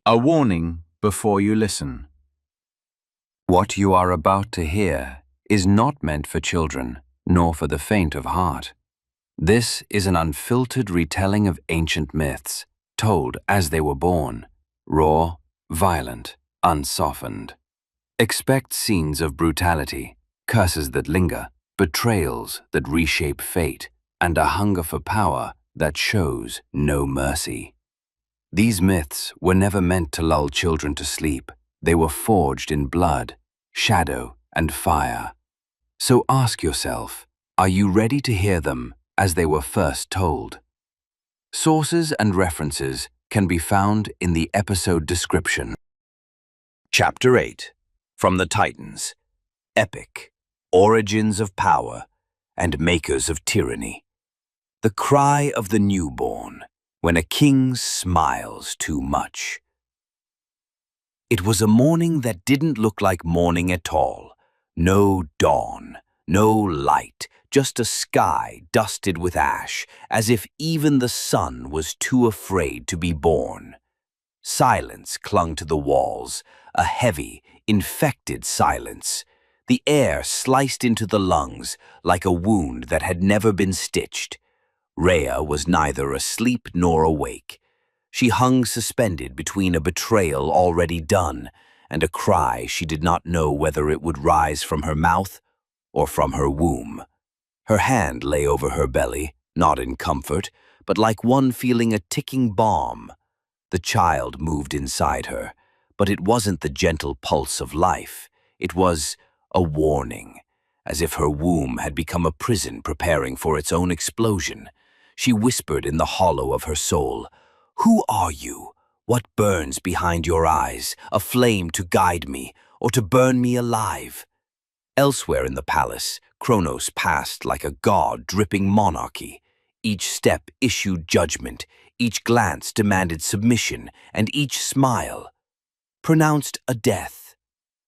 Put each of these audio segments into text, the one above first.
A warning before you listen. What you are about to hear is not meant for children, nor for the faint of heart. This is an unfiltered retelling of ancient myths, told as they were born, raw, violent, unsoftened. Expect scenes of brutality, curses that linger, betrayals that reshape fate, and a hunger for power that shows no mercy. These myths were never meant to lull children to sleep. They were forged in blood, shadow, and fire. So ask yourself, are you ready to hear them as they were first told? Sources and references can be found in the episode description. Chapter 8. From the Titans. Epic. Origins of Power and Makers of Tyranny. The cry of the newborn when a king smiles too much. It was a morning that didn't look like morning at all. No dawn, no light, just a sky dusted with ash, as if even the sun was too afraid to be born. Silence clung to the walls, a heavy, infected silence. The air sliced into the lungs like a wound that had never been stitched. Rhea was neither asleep nor awake. She hung suspended between a betrayal already done and a cry she did not know whether it would rise from her mouth or from her womb. Her hand lay over her belly, not in comfort, but like one feeling a ticking bomb. The child moved inside her, but it wasn't the gentle pulse of life. It was a warning, as if her womb had become a prison preparing for its own explosion. She whispered in the hollow of her soul, "Who are you? What burns behind your eyes? A flame to guide me, or to burn me alive?" Elsewhere in the palace, Cronus passed like a god dripping monarchy. Each step issued judgment, each glance demanded submission, and each smile pronounced a death.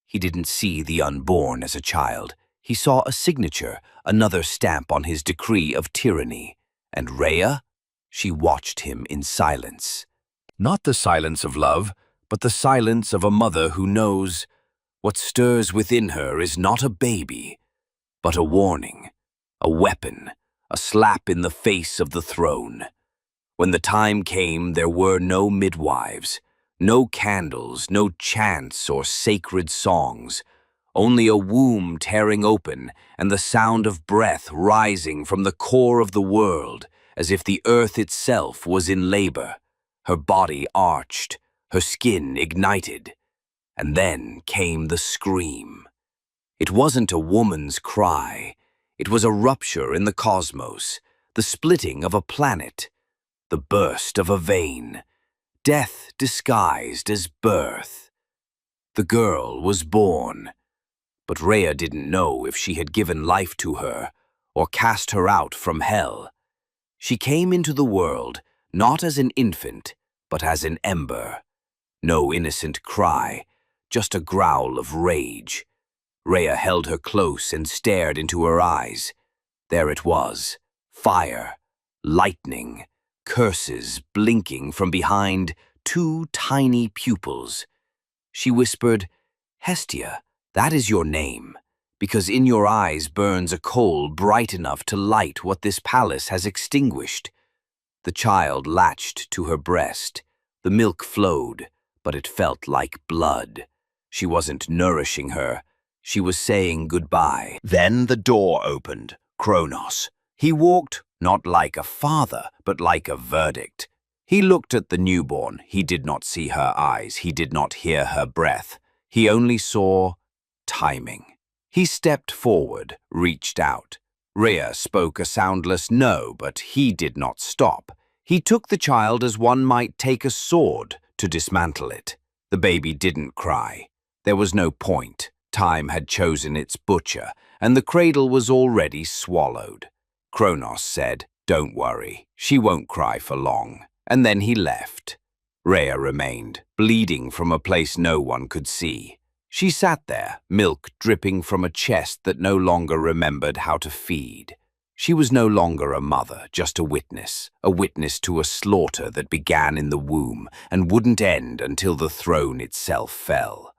He didn't see the unborn as a child. He saw a signature, another stamp on his decree of tyranny. And Rhea? She watched him in silence. Not the silence of love, but the silence of a mother who knows what stirs within her is not a baby, but a warning, a weapon, a slap in the face of the throne. When the time came, there were no midwives, no candles, no chants or sacred songs, only a womb tearing open and the sound of breath rising from the core of the world, as if the earth itself was in labor. Her body arched, her skin ignited, and then came the scream. It wasn't a woman's cry. It was a rupture in the cosmos, the splitting of a planet, the burst of a vein, death disguised as birth. The girl was born. But Rhea didn't know if she had given life to her or cast her out from hell. She came into the world not as an infant, but as an ember. No innocent cry, just a growl of rage. Rhea held her close and stared into her eyes. There it was, fire, lightning, curses blinking from behind two tiny pupils. She whispered, "Hestia, that is your name, because in your eyes burns a coal bright enough to light what this palace has extinguished." The child latched to her breast. The milk flowed, but it felt like blood. She wasn't nourishing her. She was saying goodbye. Then the door opened. Cronus. He walked not like a father, but like a verdict. He looked at the newborn. He did not see her eyes. He did not hear her breath. He only saw timing. He stepped forward, reached out. Rhea spoke a soundless no, but he did not stop. He took the child as one might take a sword to dismantle it. The baby didn't cry. There was no point. Time had chosen its butcher, and the cradle was already swallowed. Cronus said, "Don't worry, she won't cry for long." And then he left. Rhea remained, bleeding from a place no one could see. She sat there, milk dripping from a chest that no longer remembered how to feed. She was no longer a mother, just a witness to a slaughter that began in the womb and wouldn't end until the throne itself fell.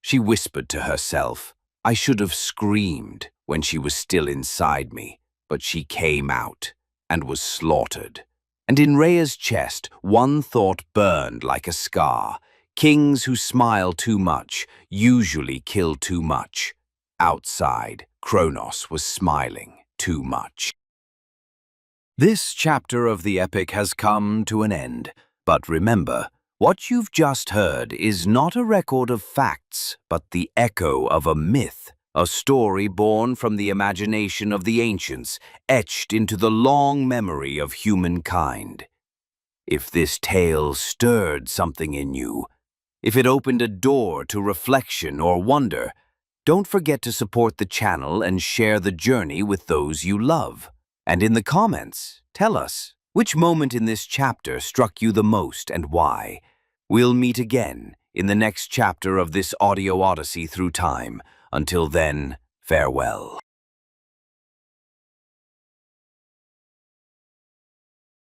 She whispered to herself, "I should have screamed when she was still inside me, but she came out and was slaughtered." And in Rhea's chest, one thought burned like a scar. Kings who smile too much usually kill too much. Outside, Cronus was smiling too much. This chapter of the epic has come to an end, but remember, what you've just heard is not a record of facts, but the echo of a myth, a story born from the imagination of the ancients, etched into the long memory of humankind. If this tale stirred something in you, if it opened a door to reflection or wonder, don't forget to support the channel and share the journey with those you love. And in the comments, tell us which moment in this chapter struck you the most and why. We'll meet again in the next chapter of this audio odyssey through time. Until then, farewell.